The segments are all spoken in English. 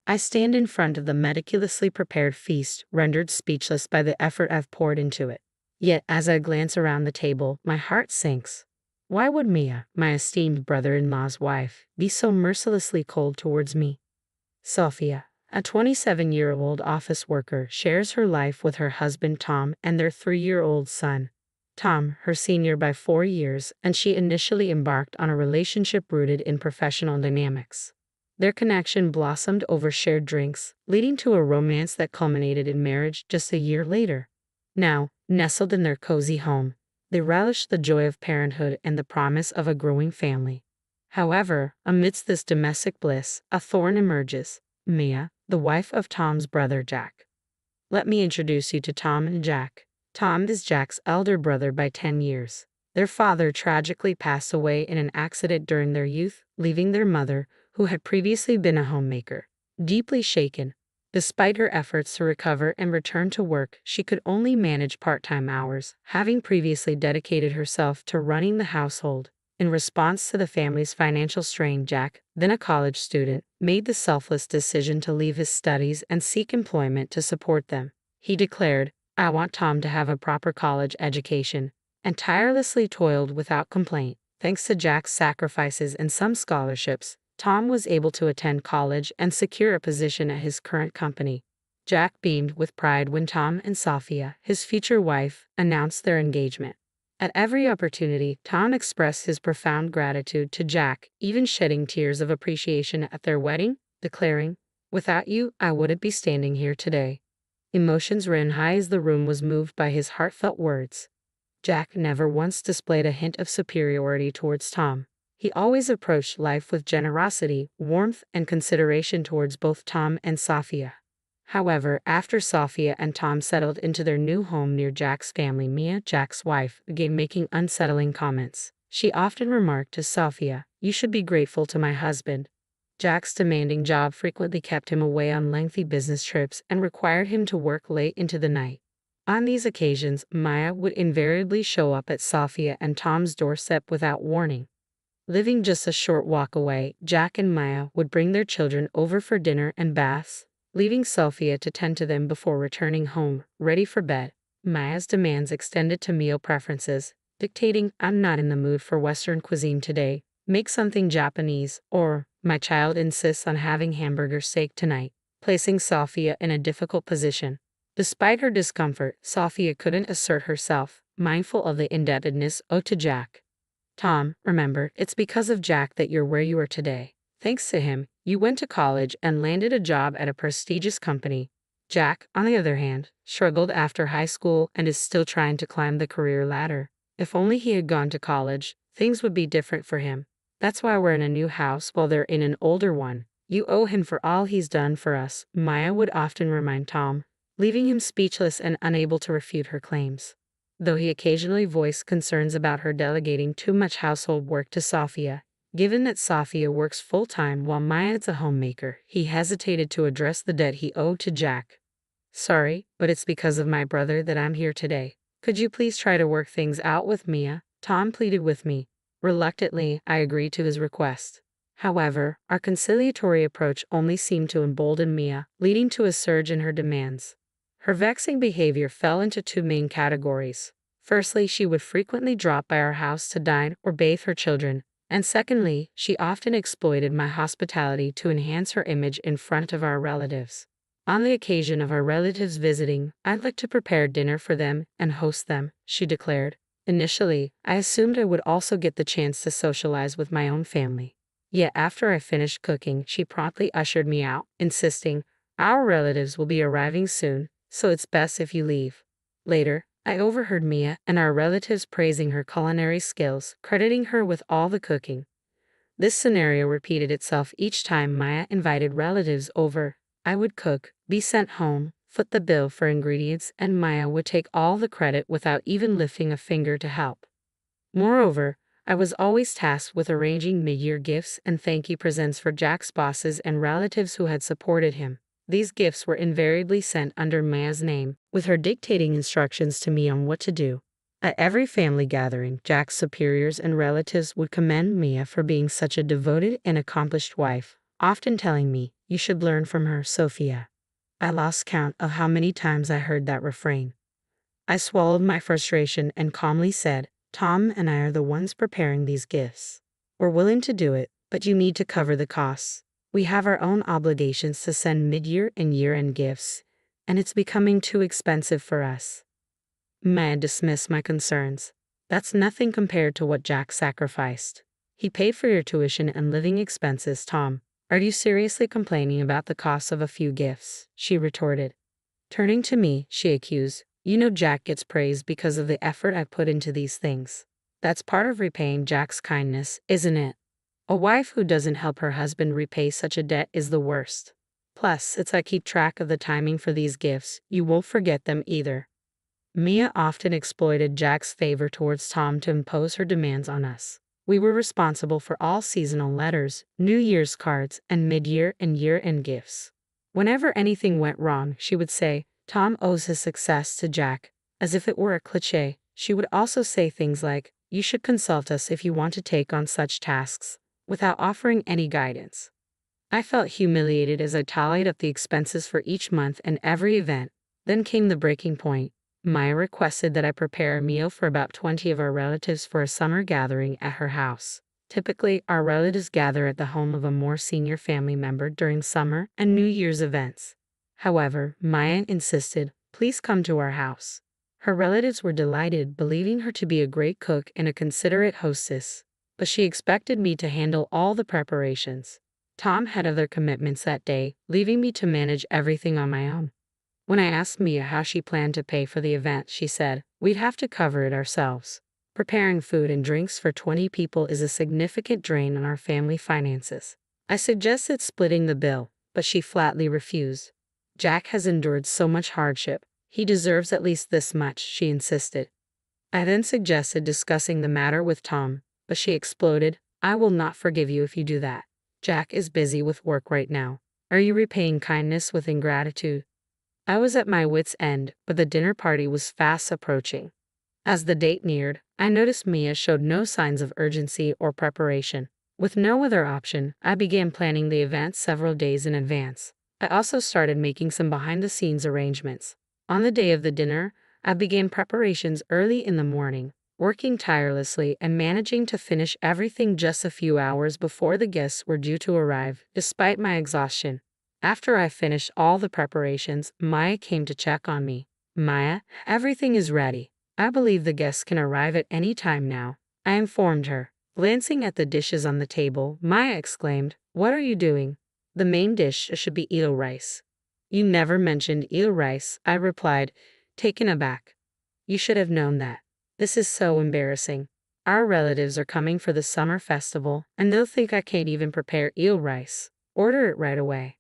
I stand in front of the meticulously prepared feast, rendered speechless by the effort I've poured into it. Yet, as I glance around the table, my heart sinks. Why would Mia, my esteemed brother-in-law's wife, be so mercilessly cold towards me? Sophia, a 27-year-old office worker, shares her life with her husband Tom and their 3-year-old son. Tom, her senior by 4 years, and she initially embarked on a relationship rooted in professional dynamics. Their connection blossomed over shared drinks, leading to a romance that culminated in marriage just a year later. Now, nestled in their cozy home, they relish the joy of parenthood and the promise of a growing family. However, amidst this domestic bliss, a thorn emerges: Mia, the wife of Tom's brother Jack. Let me introduce you to Tom and Jack. Tom is Jack's elder brother by 10 years. Their father tragically passed away in an accident during their youth, leaving their mother, who had previously been a homemaker, deeply shaken. Despite her efforts to recover and return to work, she could only manage part-time hours, having previously dedicated herself to running the household. In response to the family's financial strain, Jack, then a college student, made the selfless decision to leave his studies and seek employment to support them. He declared, "I want Tom to have a proper college education," and tirelessly toiled without complaint. Thanks to Jack's sacrifices and some scholarships, Tom was able to attend college and secure a position at his current company. Jack beamed with pride when Tom and Sophia, his future wife, announced their engagement. At every opportunity, Tom expressed his profound gratitude to Jack, even shedding tears of appreciation at their wedding, declaring, "Without you, I wouldn't be standing here today." Emotions ran high as the room was moved by his heartfelt words. Jack never once displayed a hint of superiority towards Tom. He always approached life with generosity, warmth, and consideration towards both Tom and Sophia. However, after Sophia and Tom settled into their new home near Jack's family, Mia, Jack's wife, began making unsettling comments. She often remarked to Sophia, "You should be grateful to my husband." Jack's demanding job frequently kept him away on lengthy business trips and required him to work late into the night. On these occasions, Maya would invariably show up at Sophia and Tom's doorstep without warning. Living just a short walk away, Jack and Maya would bring their children over for dinner and baths, leaving Sophia to tend to them before returning home, ready for bed. Maya's demands extended to meal preferences, dictating, "I'm not in the mood for Western cuisine today, make something Japanese," or, "My child insists on having hamburger steak tonight," placing Sophia in a difficult position. Despite her discomfort, Sophia couldn't assert herself, mindful of the indebtedness owed to Jack. "Tom, remember, it's because of Jack that you're where you are today. Thanks to him, you went to college and landed a job at a prestigious company." Jack, on the other hand, struggled after high school and is still trying to climb the career ladder. If only he had gone to college, things would be different for him. "That's why we're in a new house while they're in an older one. You owe him for all he's done for us," Maya would often remind Tom, leaving him speechless and unable to refute her claims. Though he occasionally voiced concerns about her delegating too much household work to Sophia, given that Sophia works full-time while Maya is a homemaker, he hesitated to address the debt he owed to Jack. "Sorry, but it's because of my brother that I'm here today. Could you please try to work things out with Mia?" Tom pleaded with me. Reluctantly, I agreed to his request. However, our conciliatory approach only seemed to embolden Mia, leading to a surge in her demands. Her vexing behavior fell into two main categories. Firstly, she would frequently drop by our house to dine or bathe her children, and secondly, she often exploited my hospitality to enhance her image in front of our relatives. "On the occasion of our relatives visiting, I'd like to prepare dinner for them and host them," she declared. Initially, I assumed I would also get the chance to socialize with my own family. Yet after I finished cooking, she promptly ushered me out, insisting, "Our relatives will be arriving soon, so it's best if you leave." Later, I overheard Mia and our relatives praising her culinary skills, crediting her with all the cooking. This scenario repeated itself each time Maya invited relatives over. I would cook, be sent home, foot the bill for ingredients, and Maya would take all the credit without even lifting a finger to help. Moreover, I was always tasked with arranging mid-year gifts and thank you presents for Jack's bosses and relatives who had supported him. These gifts were invariably sent under Maya's name, with her dictating instructions to me on what to do. At every family gathering, Jack's superiors and relatives would commend Mia for being such a devoted and accomplished wife, often telling me, "You should learn from her, Sophia." I lost count of how many times I heard that refrain. I swallowed my frustration and calmly said, "Tom and I are the ones preparing these gifts. We're willing to do it, but you need to cover the costs. We have our own obligations to send mid-year and year-end gifts, and it's becoming too expensive for us." Maya dismissed my concerns. "That's nothing compared to what Jack sacrificed. He paid for your tuition and living expenses, Tom. Are you seriously complaining about the cost of a few gifts?" she retorted. Turning to me, she accused, "You know Jack gets praised because of the effort I put into these things. That's part of repaying Jack's kindness, isn't it? A wife who doesn't help her husband repay such a debt is the worst. Plus, it's I keep track of the timing for these gifts. You won't forget them either." Mia often exploited Jack's favor towards Tom to impose her demands on us. We were responsible for all seasonal letters, New Year's cards, and mid-year and year-end gifts. Whenever anything went wrong, she would say, "Tom owes his success to Jack," as if it were a cliché. She would also say things like, "You should consult us if you want to take on such tasks," without offering any guidance. I felt humiliated as I tallied up the expenses for each month and every event. Then came the breaking point. Maya requested that I prepare a meal for about 20 of our relatives for a summer gathering at her house. Typically, our relatives gather at the home of a more senior family member during summer and New Year's events. However, Maya insisted, "Please come to our house." Her relatives were delighted, believing her to be a great cook and a considerate hostess, but she expected me to handle all the preparations. Tom had other commitments that day, leaving me to manage everything on my own. When I asked Mia how she planned to pay for the event, she said, "We'd have to cover it ourselves. Preparing food and drinks for 20 people is a significant drain on our family finances." I suggested splitting the bill, but she flatly refused. "Jack has endured so much hardship. He deserves at least this much," she insisted. I then suggested discussing the matter with Tom, but she exploded, "I will not forgive you if you do that. Jack is busy with work right now. Are you repaying kindness with ingratitude?" I was at my wit's end, but the dinner party was fast approaching. As the date neared, I noticed Mia showed no signs of urgency or preparation. With no other option, I began planning the event several days in advance. I also started making some behind-the-scenes arrangements. On the day of the dinner, I began preparations early in the morning, working tirelessly and managing to finish everything just a few hours before the guests were due to arrive, despite my exhaustion. After I finished all the preparations, Maya came to check on me. "Maya, everything is ready. I believe the guests can arrive at any time now," I informed her. Glancing at the dishes on the table, Maya exclaimed, "What are you doing? The main dish should be eel rice." "You never mentioned eel rice," I replied, taken aback. "You should have known that. This is so embarrassing. Our relatives are coming for the summer festival, and they'll think I can't even prepare eel rice. Order it right away."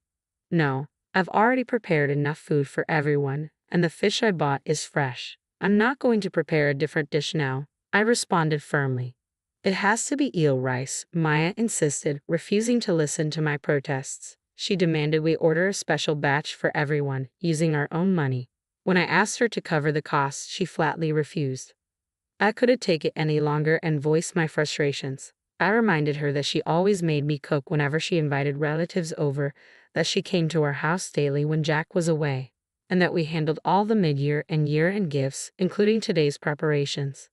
"No, I've already prepared enough food for everyone, and the fish I bought is fresh. I'm not going to prepare a different dish now," I responded firmly. "It has to be eel rice," Maya insisted, refusing to listen to my protests. She demanded we order a special batch for everyone, using our own money. When I asked her to cover the costs, she flatly refused. I couldn't take it any longer and voiced my frustrations. I reminded her that she always made me cook whenever she invited relatives over, that she came to our house daily when Jack was away, and that we handled all the mid-year and year-end gifts, including today's preparations.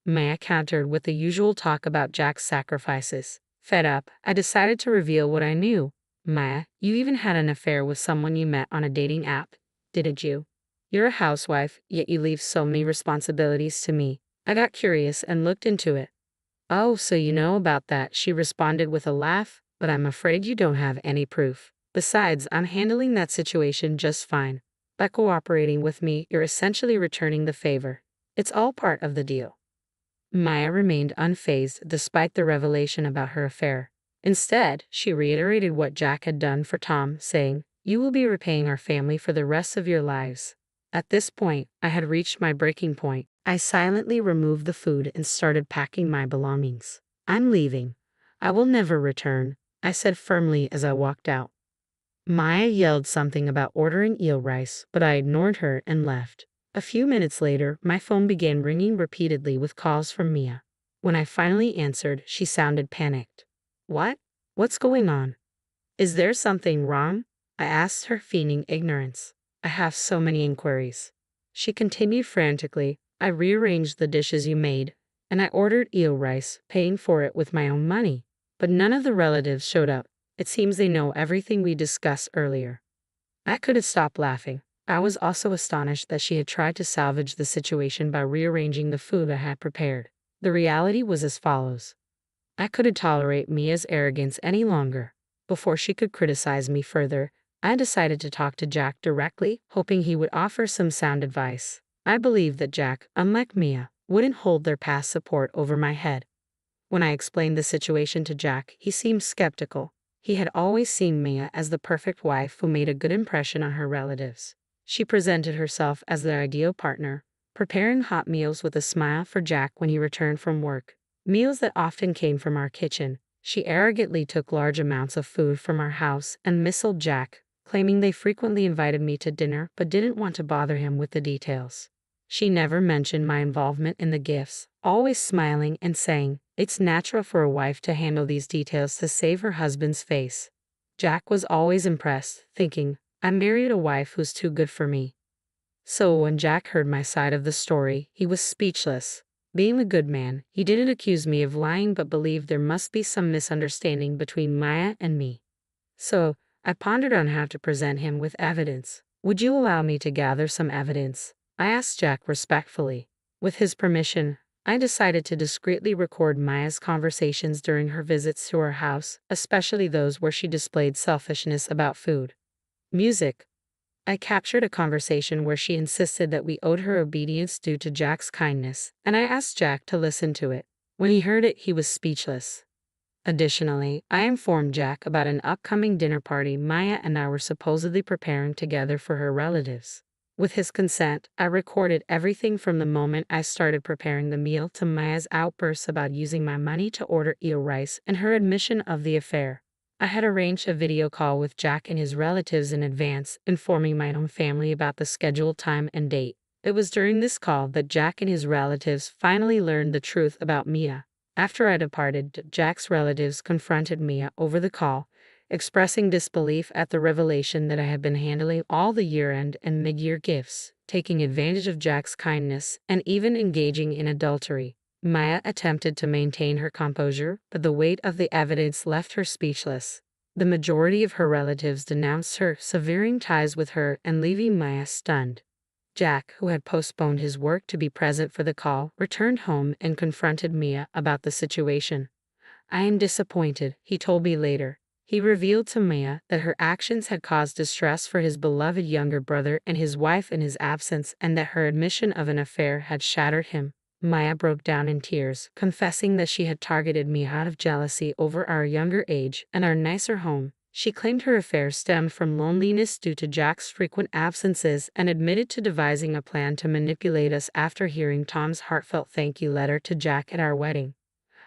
Maya countered with the usual talk about Jack's sacrifices. Fed up, I decided to reveal what I knew. "Maya, you even had an affair with someone you met on a dating app, didn't you? You're a housewife, yet you leave so many responsibilities to me." I got curious and looked into it. "Oh, so you know about that," she responded with a laugh, "but I'm afraid you don't have any proof. Besides, I'm handling that situation just fine. By cooperating with me, you're essentially returning the favor. It's all part of the deal." Maya remained unfazed despite the revelation about her affair. Instead, she reiterated what Jack had done for Tom, saying, "You will be repaying our family for the rest of your lives." At this point, I had reached my breaking point. I silently removed the food and started packing my belongings. "I'm leaving. I will never return," I said firmly as I walked out. Maya yelled something about ordering eel rice, but I ignored her and left. A few minutes later, my phone began ringing repeatedly with calls from Mia. When I finally answered, she sounded panicked. "What? What's going on?" Is there something wrong? I asked her, feigning ignorance. I have so many inquiries. She continued frantically. I rearranged the dishes you made, and I ordered eel rice, paying for it with my own money. But none of the relatives showed up. It seems they know everything we discussed earlier. I couldn't stop laughing. I was also astonished that she had tried to salvage the situation by rearranging the food I had prepared. The reality was as follows. I couldn't tolerate Mia's arrogance any longer. Before she could criticize me further, I decided to talk to Jack directly, hoping he would offer some sound advice. I believed that Jack, unlike Mia, wouldn't hold their past support over my head. When I explained the situation to Jack, he seemed skeptical. He had always seen Mia as the perfect wife who made a good impression on her relatives. She presented herself as the ideal partner, preparing hot meals with a smile for Jack when he returned from work. Meals that often came from our kitchen. She arrogantly took large amounts of food from our house and missiled Jack, claiming they frequently invited me to dinner but didn't want to bother him with the details. She never mentioned my involvement in the gifts, always smiling and saying, "It's natural for a wife to handle these details to save her husband's face." Jack was always impressed, thinking, I married a wife who's too good for me. So when Jack heard my side of the story, he was speechless. Being a good man, he didn't accuse me of lying but believed there must be some misunderstanding between Maya and me. So, I pondered on how to present him with evidence. Would you allow me to gather some evidence? I asked Jack respectfully. With his permission, I decided to discreetly record Maya's conversations during her visits to our house, especially those where she displayed selfishness about food. Music. I captured a conversation where she insisted that we owed her obedience due to Jack's kindness, and I asked Jack to listen to it. When he heard it, he was speechless. Additionally, I informed Jack about an upcoming dinner party Maya and I were supposedly preparing together for her relatives. With his consent, I recorded everything from the moment I started preparing the meal to Maya's outbursts about using my money to order eel rice and her admission of the affair. I had arranged a video call with Jack and his relatives in advance, informing my own family about the scheduled time and date. It was during this call that Jack and his relatives finally learned the truth about Mia. After I departed, Jack's relatives confronted Mia over the call, expressing disbelief at the revelation that I had been handling all the year-end and mid-year gifts, taking advantage of Jack's kindness, and even engaging in adultery. Maya attempted to maintain her composure, but the weight of the evidence left her speechless. The majority of her relatives denounced her, severing ties with her and leaving Maya stunned. Jack, who had postponed his work to be present for the call, returned home and confronted Mia about the situation. I am disappointed, he told me later. He revealed to Mia that her actions had caused distress for his beloved younger brother and his wife in his absence, and that her admission of an affair had shattered him. Maya broke down in tears, confessing that she had targeted me out of jealousy over our younger age and our nicer home. She claimed her affair stemmed from loneliness due to Jack's frequent absences and admitted to devising a plan to manipulate us after hearing Tom's heartfelt thank you letter to Jack at our wedding.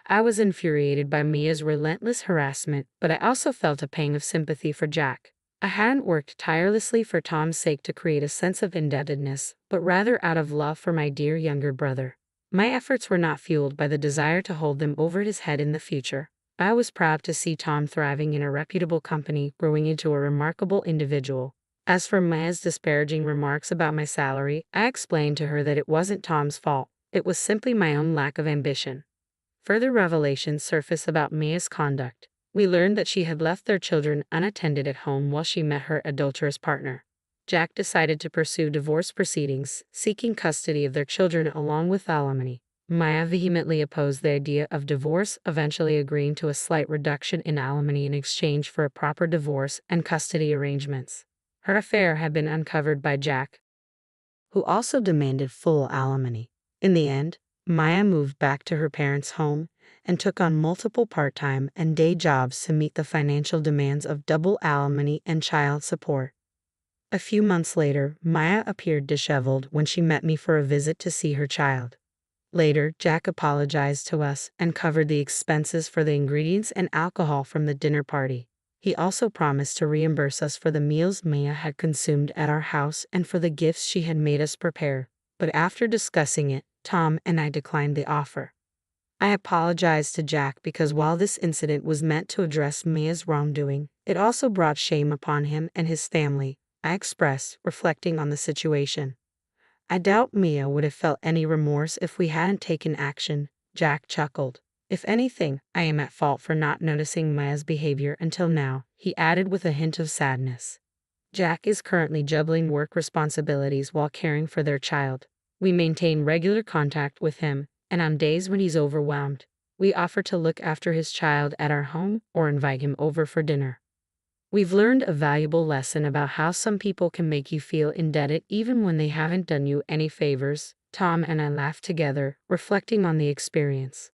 I was infuriated by Mia's relentless harassment, but I also felt a pang of sympathy for Jack. I hadn't worked tirelessly for Tom's sake to create a sense of indebtedness, but rather out of love for my dear younger brother. My efforts were not fueled by the desire to hold them over his head in the future. I was proud to see Tom thriving in a reputable company, growing into a remarkable individual. As for Maya's disparaging remarks about my salary, I explained to her that it wasn't Tom's fault. It was simply my own lack of ambition. Further revelations surfaced about Maya's conduct. We learned that she had left their children unattended at home while she met her adulterous partner. Jack decided to pursue divorce proceedings, seeking custody of their children along with alimony. Maya vehemently opposed the idea of divorce, eventually agreeing to a slight reduction in alimony in exchange for a proper divorce and custody arrangements. Her affair had been uncovered by Jack, who also demanded full alimony. In the end, Maya moved back to her parents' home and took on multiple part-time and day jobs to meet the financial demands of double alimony and child support. A few months later, Maya appeared disheveled when she met me for a visit to see her child. Later, Jack apologized to us and covered the expenses for the ingredients and alcohol from the dinner party. He also promised to reimburse us for the meals Maya had consumed at our house and for the gifts she had made us prepare. But after discussing it, Tom and I declined the offer. I apologized to Jack because while this incident was meant to address Maya's wrongdoing, It also brought shame upon him and his family, I expressed, reflecting on the situation. I doubt Mia would have felt any remorse if we hadn't taken action, Jack chuckled. If anything, I am at fault for not noticing Mia's behavior until now, he added with a hint of sadness. Jack is currently juggling work responsibilities while caring for their child. We maintain regular contact with him, and on days when he's overwhelmed, we offer to look after his child at our home or invite him over for dinner. We've learned a valuable lesson about how some people can make you feel indebted even when they haven't done you any favors. Tom and I laughed together, reflecting on the experience.